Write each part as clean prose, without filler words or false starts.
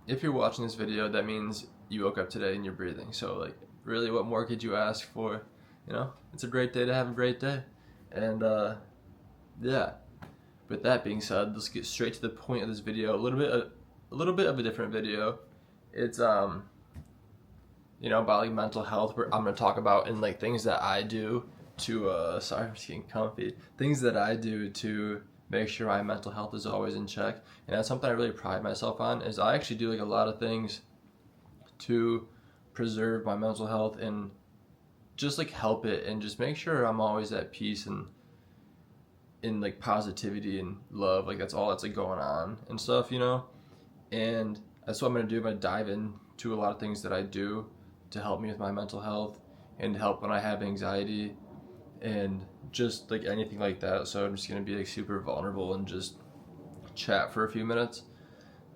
if you're watching this video, that means you woke up today and you're breathing. So like, really, what more could you ask for? You know, it's a great day to have a great day. And yeah. With that being said, let's get straight to the point of this video. A little bit of a different video. It's about like mental health. Where I'm gonna talk about and like things that I do to sorry, I'm just getting comfy. Things that I do to make sure my mental health is always in check. And that's something I really pride myself on. Is I actually do like a lot of things to preserve my mental health and just like help it and just make sure I'm always at peace and in like positivity and love. Like that's all that's like going on and stuff, and that's what I'm gonna do. I'm gonna dive into a lot of things that I do to help me with my mental health and help when I have anxiety and just like anything like that. So I'm just gonna be like super vulnerable and just chat for a few minutes.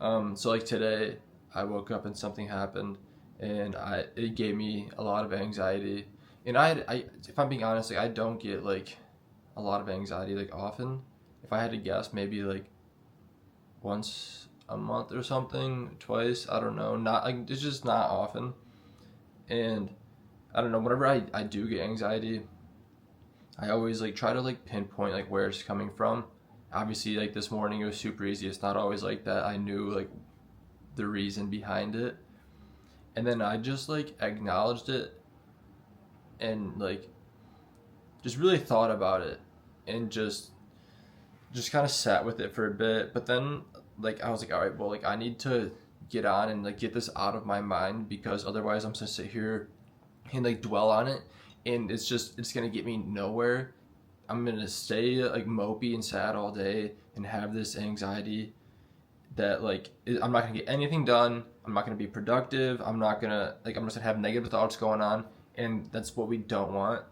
So like today I woke up and something happened and it gave me a lot of anxiety. And I if I'm being honest, like I don't get like a lot of anxiety like often. If I had to guess, maybe like once a month or something, twice, I don't know. Not like, it's just not often. And I don't know, whenever I do get anxiety, I always like try to like pinpoint like where it's coming from. Obviously like this morning it was super easy. It's not always like that. I knew like the reason behind it. And then I just like acknowledged it and like just really thought about it and just kind of sat with it for a bit. But then like I was like, all right, well, like I need to get on and like get this out of my mind, because otherwise I'm just gonna sit here and like dwell on it, and it's gonna get me nowhere. I'm gonna stay like mopey and sad all day and have this anxiety that like I'm not gonna get anything done. I'm not gonna be productive. I'm just gonna have negative thoughts going on, and that's what we don't want.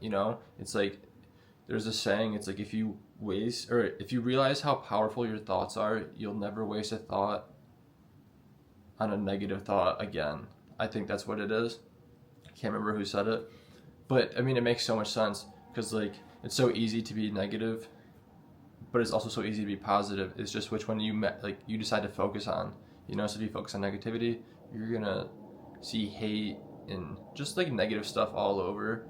It's like there's a saying. It's like if you realize how powerful your thoughts are, you'll never waste a thought on a negative thought again. I think that's what it is. I can't remember who said it, but I mean it makes so much sense, because like it's so easy to be negative, but it's also so easy to be positive. It's just which one you decide to focus on. So if you focus on negativity, you're gonna see hate and just like negative stuff all over.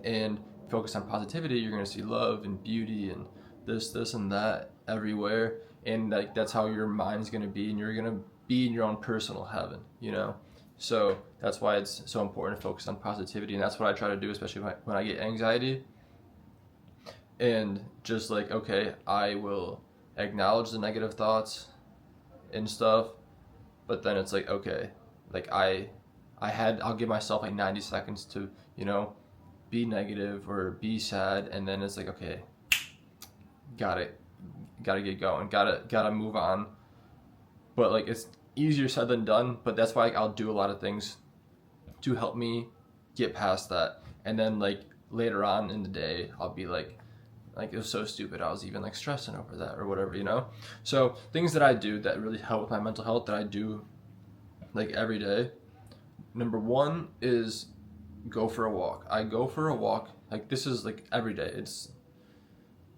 And focus on positivity, you're gonna see love and beauty and this and that everywhere. And like that's how your mind's gonna be, and you're gonna be in your own personal heaven. So that's why it's so important to focus on positivity, and that's what I try to do, especially when I get anxiety. And just like, okay, I will acknowledge the negative thoughts and stuff, but then it's like, okay, like I'll give myself like 90 seconds to be negative or be sad, and then it's like, okay, gotta get going, gotta move on. But like it's easier said than done, but that's why I'll do a lot of things to help me get past that. And then like later on in the day I'll be like it was so stupid, I was even like stressing over that or whatever. So things that I do that really help with my mental health, that I do like every day. Number one is go for a walk. I go for a walk. Like this is like every day. It's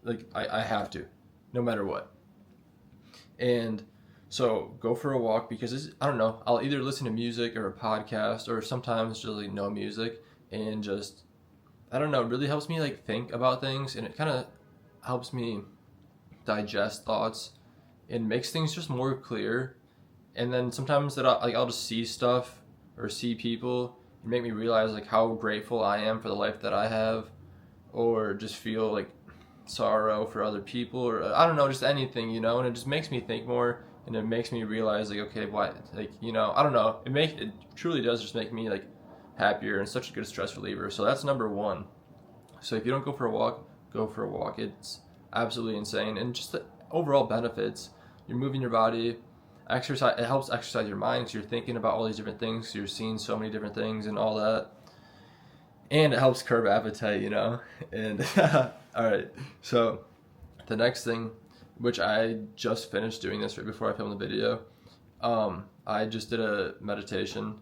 like I have to, no matter what. And so go for a walk, because I don't know, I'll either listen to music or a podcast, or sometimes just like no music, and just I don't know, it really helps me like think about things, and it kind of helps me digest thoughts and makes things just more clear. And then sometimes that I'll just see stuff or see people and make me realize like how grateful I am for the life that I have, or just feel like sorrow for other people, or I don't know, just anything, and it just makes me think more, and it makes me realize like, okay, why, like, I don't know, it truly does just make me like happier, and such a good stress reliever. So that's number one. So if you don't go for a walk, go for a walk. It's absolutely insane, and just the overall benefits. You're moving your body. Exercise, it helps exercise your mind, because you're thinking about all these different things, you're seeing so many different things and all that. And it helps curb appetite, and all right, so the next thing, which I just finished doing this right before I filmed the video, I just did a meditation,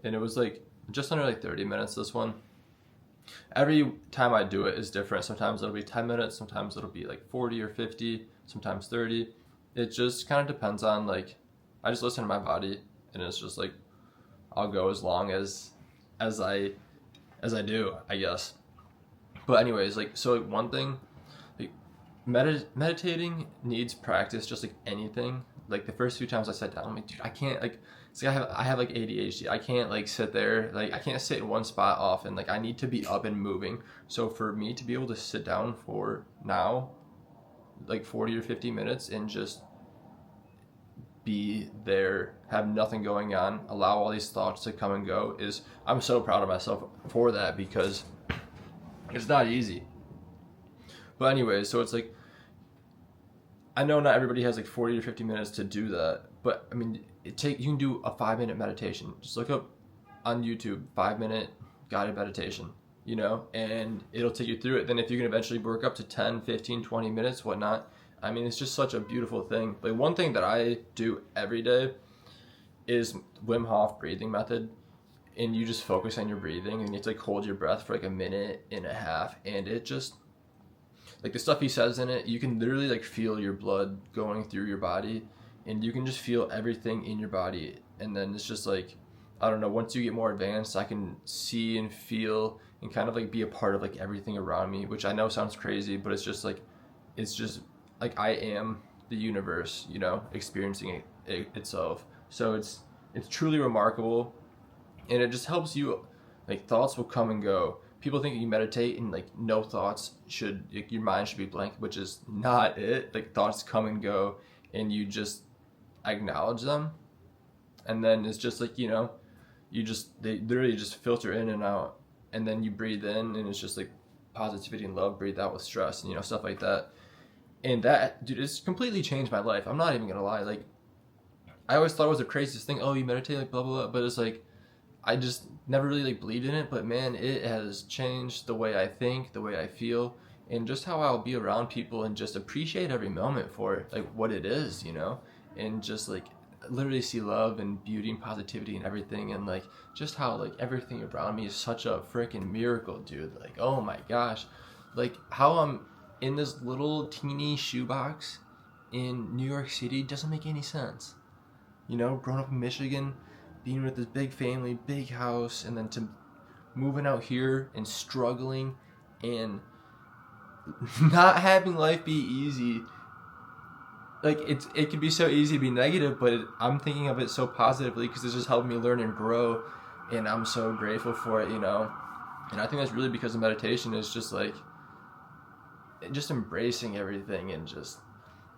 and it was like just under like 30 minutes, this one. Every time I do it is different. Sometimes it'll be 10 minutes, sometimes it'll be like 40 or 50, sometimes 30. It just kind of depends on like, I just listen to my body, and it's just like I'll go as long as I do, I guess. But anyways, like, so like one thing, like meditating needs practice, just like anything. Like the first few times I sat down, I'm like, dude, I can't like. It's like I have like ADHD. I can't like sit there, like I can't sit in one spot often. Like I need to be up and moving. So for me to be able to sit down for now, like 40 or 50 minutes and just be there, have nothing going on, allow all these thoughts to come and go, is I'm so proud of myself for that, because it's not easy. But anyways, so it's like, I know not everybody has like 40 to 50 minutes to do that, but I mean, you can do a 5-minute meditation. Just look up on YouTube 5-minute guided meditation, you know, and it'll take you through it. Then if you can eventually work up to 10, 15, 20 minutes, whatnot, I mean, it's just such a beautiful thing. Like one thing that I do every day is Wim Hof breathing method. And you just focus on your breathing, and you have to like hold your breath for like a minute and a half, and it just, like the stuff he says in it, you can literally like feel your blood going through your body, and you can just feel everything in your body. And then it's just like, I don't know, once you get more advanced, I can see and feel and kind of like be a part of like everything around me, which I know sounds crazy, but it's just like I am the universe, you know, experiencing it itself. So it's truly remarkable, and it just helps you, like thoughts will come and go. People think you meditate and like no thoughts should, like, your mind should be blank, which is not it. Like thoughts come and go, and you just acknowledge them, and then it's just like, you know, they literally just filter in and out, and then you breathe in, and it's just like positivity and love, breathe out with stress, and you know, stuff like that. And that, dude, it's completely changed my life. I'm not even gonna lie. Like I always thought it was the craziest thing. Oh, you meditate, like blah blah blah. But it's like I just never really like believed in it. But man, it has changed the way I think, the way I feel, and just how I'll be around people and just appreciate every moment for like what it is, you know, and just like literally see love and beauty and positivity and everything, and like just how like everything around me is such a freaking miracle, dude. Like, oh my gosh, like how I'm in this little teeny shoebox in New York City doesn't make any sense. You know, growing up in Michigan, being with this big family, big house, and then to moving out here and struggling and not having life be easy. Like it could be so easy to be negative, but I'm thinking of it so positively because it's just helped me learn and grow, and I'm so grateful for it, you know. And I think that's really because of meditation is just like just embracing everything, and just,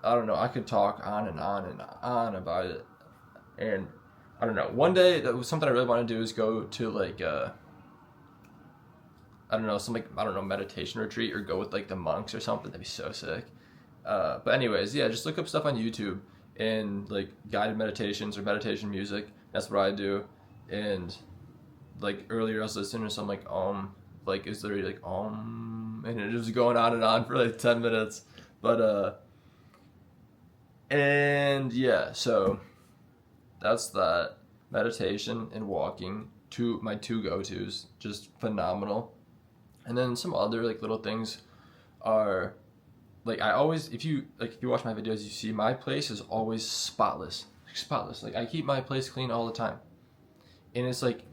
I don't know, I could talk on and on and on about it. And I don't know, one day that was something I really want to do is go to like I don't know, some like, I don't know, meditation retreat, or go with like the monks or something. That'd be so sick. But anyways, yeah, just look up stuff on YouTube and like guided meditations or meditation music. That's what I do. And like earlier I was listening to some like like it's literally like and it was going on and on for like 10 minutes. But and yeah, so that's that. Meditation and walking, my two go-tos, just phenomenal. And then some other like little things are like, I always, if you watch my videos, you see my place is always spotless. Like I keep my place clean all the time. And it's like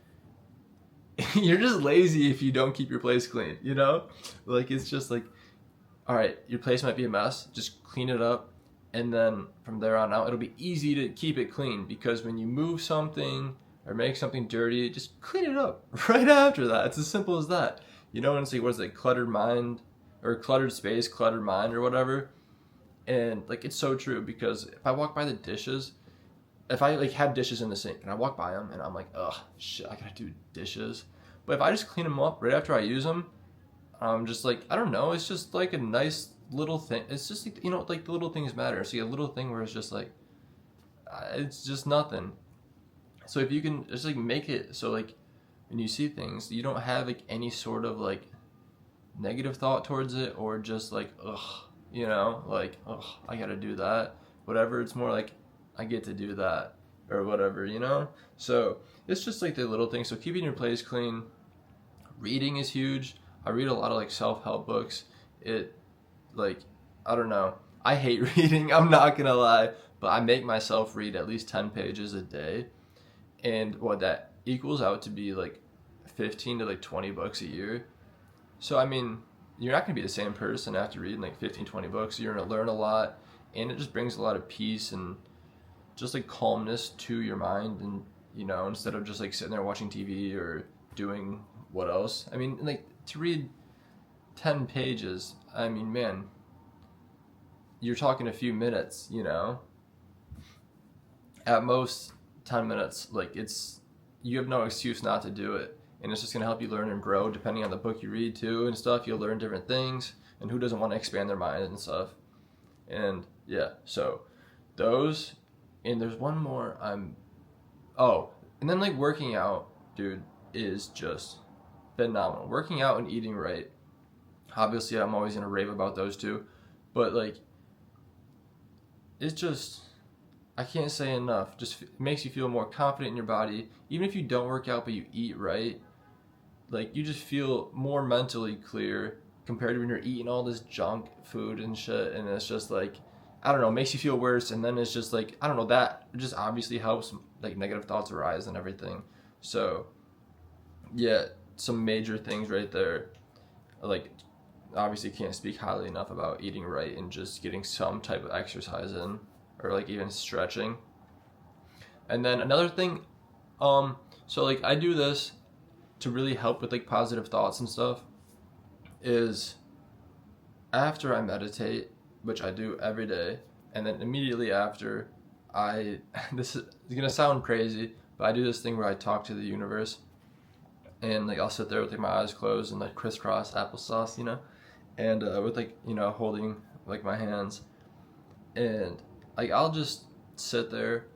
you're just lazy if you don't keep your place clean, you know? Like it's just like, all right, your place might be a mess, just clean it up, and then from there on out it'll be easy to keep it clean, because when you move something or make something dirty, just clean it up right after that. It's as simple as that. You know, and it's like, what is it, cluttered mind, or cluttered space, cluttered mind, or whatever. And like it's so true, because if I walk by the dishes, if I like have dishes in the sink and I walk by them and I'm like, ugh, shit, I gotta do dishes. But if I just clean them up right after I use them, I'm just like, I don't know, it's just like a nice little thing. It's just like, you know, like the little things matter. So a little thing where it's just like, it's just nothing. So if you can just like make it so like when you see things, you don't have like any sort of like negative thought towards it, or just like, ugh, you know, like, ugh, I gotta do that, whatever. It's more like, I get to do that, or whatever, you know? So it's just like the little things. So keeping your place clean. Reading is huge. I read a lot of like self-help books. It, like, I don't know, I hate reading, I'm not gonna lie, but I make myself read at least 10 pages a day, and what that equals out to be like 15 to like 20 books a year. So I mean, you're not going to be the same person after reading like 15, 20 books. You're going to learn a lot, and it just brings a lot of peace and just like calmness to your mind, and instead of just like sitting there watching TV or doing what else. I mean, like, to read 10 pages, I mean, man, you're talking a few minutes, at most 10 minutes. Like, you have no excuse not to do it, and it's just going to help you learn and grow depending on the book you read too and stuff. You'll learn different things, and who doesn't want to expand their mind and stuff. And yeah, so those, and there's one more. And then like working out, dude, is just phenomenal. Working out and eating right, obviously I'm always gonna rave about those two, but like, it's just, I can't say enough. Just makes you feel more confident in your body. Even if you don't work out but you eat right, like, you just feel more mentally clear compared to when you're eating all this junk food and shit, and it's just like, I don't know, makes you feel worse. And then it's just like, I don't know, that just obviously helps like negative thoughts arise and everything. So yeah, some major things right there. Like, obviously can't speak highly enough about eating right and just getting some type of exercise in, or like even stretching. And then another thing, so like I do this to really help with like positive thoughts and stuff, is after I meditate, which I do every day, and then immediately after, this is gonna sound crazy, but I do this thing where I talk to the universe, and like I'll sit there with like my eyes closed and like crisscross applesauce, and with like holding like my hands, and like I'll just sit there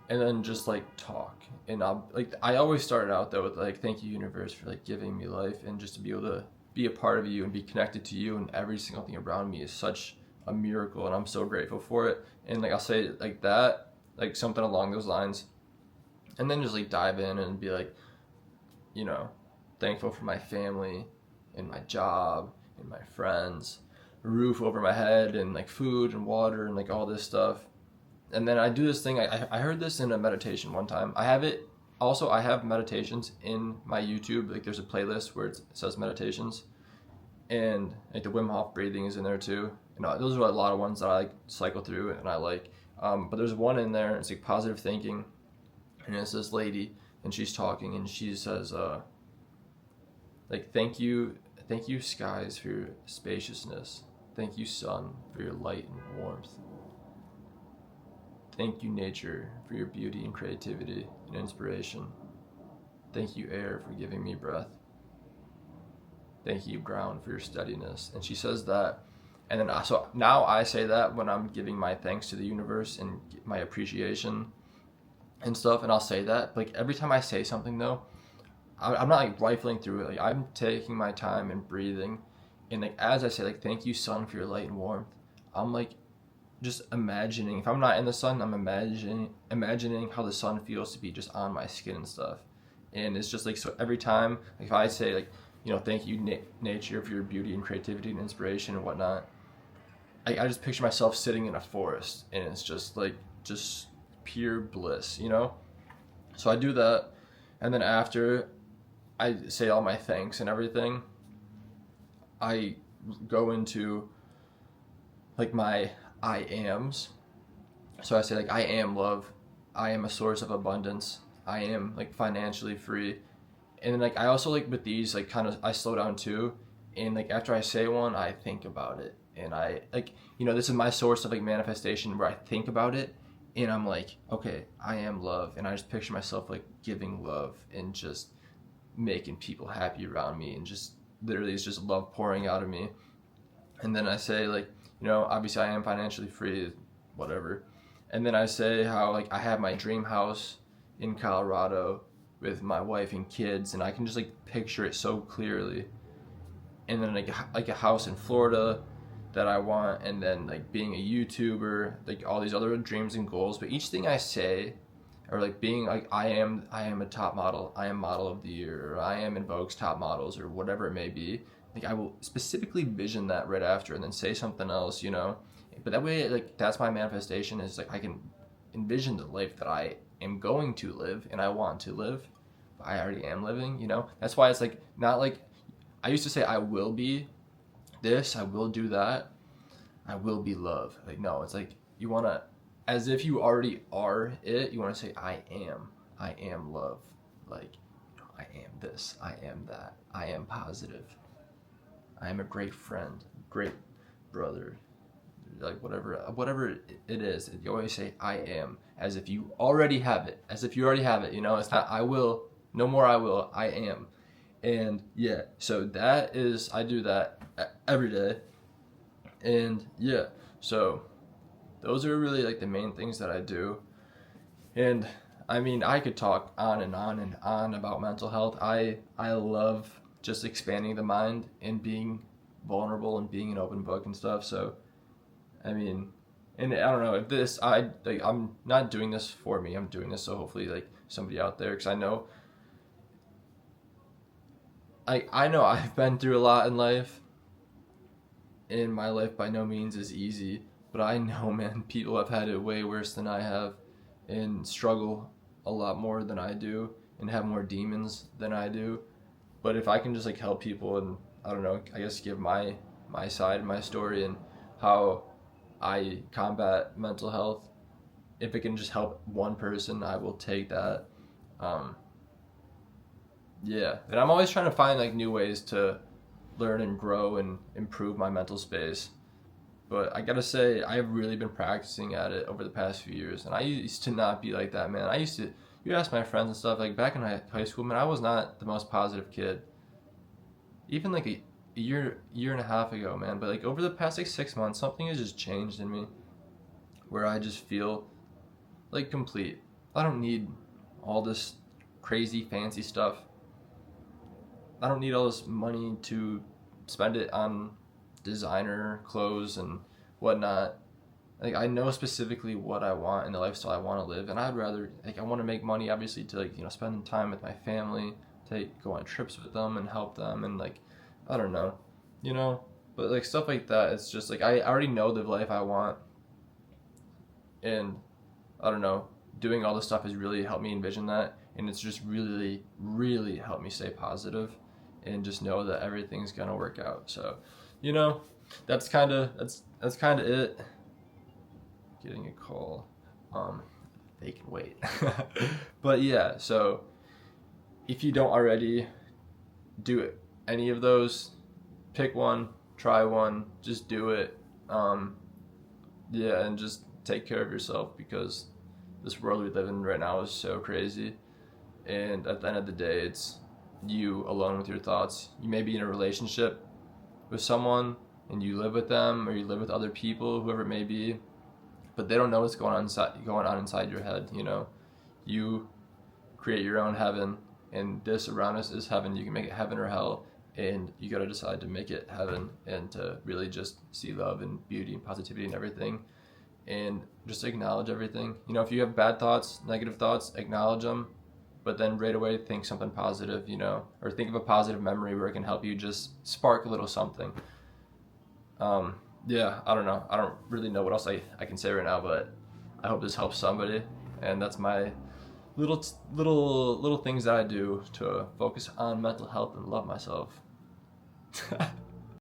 and then just like talk, and I always start out though with like, thank you universe for like giving me life, and just to be able to be a part of you and be connected to you, and every single thing around me is such a miracle, and I'm so grateful for it. And like I'll say like that, like something along those lines, and then just like dive in and be like, thankful for my family and my job and my friends, roof over my head, and like food and water and like all this stuff. And then I do this thing, I heard this in a meditation one time. I have meditations in my YouTube. Like, there's a playlist where it says meditations, and like the Wim Hof breathing is in there too. Those are a lot of ones that I like cycle through and I like. But there's one in there, it's like positive thinking, and it's this lady, and she's talking, and she says, like, thank you skies for your spaciousness. Thank you sun for your light and warmth. Thank you nature for your beauty and creativity and inspiration. Thank you air for giving me breath. Thank you ground for your steadiness. And she says that, and then so now I say that when I'm giving my thanks to the universe and my appreciation and stuff, and I'll say that. Like, every time I say something though, I'm not like rifling through it. Like, I'm taking my time and breathing, and like as I say like, thank you sun for your light and warmth, I'm like just imagining, if I'm not in the sun, I'm imagining how the sun feels to be just on my skin and stuff. And it's just like, so every time, like if I say like, thank you nature for your beauty and creativity and inspiration and whatnot, I just picture myself sitting in a forest, and it's just like, just pure bliss, So I do that, and then after I say all my thanks and everything, I go into like my I ams. So I say like, I am love, I am a source of abundance, I am like financially free. And then like I also like with these like kind of I slow down too, and like after I say one, I think about it, and I like, this is my source of like manifestation, where I think about it and I'm like, okay, I am love, and I just picture myself like giving love and just making people happy around me, and just literally it's just love pouring out of me. And then I say like, obviously I am financially free, whatever. And then I say how like I have my dream house in Colorado with my wife and kids, and I can just like picture it so clearly. And then like a house in Florida that I want, and then like being a YouTuber, like all these other dreams and goals. But each thing I say, or like being like, I am a top model, I am model of the year, or I am in Vogue's top models, or whatever it may be, like I will specifically vision that right after, and then say something else, but that way, like, that's my manifestation, is like I can envision the life that I am going to live and I want to live. I already am living, you know? That's why it's like, not like, I used to say I will be this, I will do that, I will be love. Like, no, it's like, you want to, as if you already are it, you want to say, I am love. Like, I am this, I am that, I am positive, I am a great friend, great brother, like whatever it is. You always say I am, as if you already have it, you know? It's not I will, no more I will, I am. And yeah, so that is, I do that every day. And yeah, so those are really like the main things that I do. And I mean, I could talk on and on and on about mental health. I love just expanding the mind and being vulnerable and being an open book and stuff. So I mean, and I don't know if this, I'm not doing this for me. I'm doing this so hopefully like somebody out there, because I know I've been through a lot in life, and my life by no means is easy, but I know, man, people have had it way worse than I have and struggle a lot more than I do and have more demons than I do. But if I can just like help people and, I don't know, I guess give my side, my story, and how I combat mental health, if it can just help one person, I will take that. Yeah, and I'm always trying to find like new ways to learn and grow and improve my mental space. But I gotta say, I've really been practicing at it over the past few years, and I used to not be like that, man. You ask my friends and stuff, like back in high school, man, I was not the most positive kid. Even like a year and a half ago, man. But like over the past like 6 months, something has just changed in me, where I just feel like complete. I don't need all this crazy fancy stuff. I don't need all this money to spend it on designer clothes and whatnot. Like, I know specifically what I want and the lifestyle I want to live, and I'd rather, like, I want to make money obviously to, like, you know, spend time with my family, go on trips with them and help them, and like, I don't know, you know, but like stuff like that. It's just like I already know the life I want, and I don't know, doing all this stuff has really helped me envision that, and it's just really, really helped me stay positive and just know that everything's gonna work out. So, you know, that's kind of it. Getting a call. They can wait. But yeah, so if you don't already do it, any of those, pick one, try one, just do it. Yeah, and just take care of yourself, because this world we live in right now is so crazy. And at the end of the day, it's you alone with your thoughts. You may be in a relationship with someone and you live with them, or you live with other people, whoever it may be, but they don't know what's going on inside your head. You know, you create your own heaven, and this around us is heaven. You can make it heaven or hell, and you gotta decide to make it heaven and to really just see love and beauty and positivity and everything, and just acknowledge everything. You know, if you have bad thoughts, negative thoughts, acknowledge them, but then right away think something positive, you know, or think of a positive memory where it can help you just spark a little something. Yeah, I don't know. I don't really know what else I can say right now, but I hope this helps somebody. And that's my little things that I do to focus on mental health and love myself.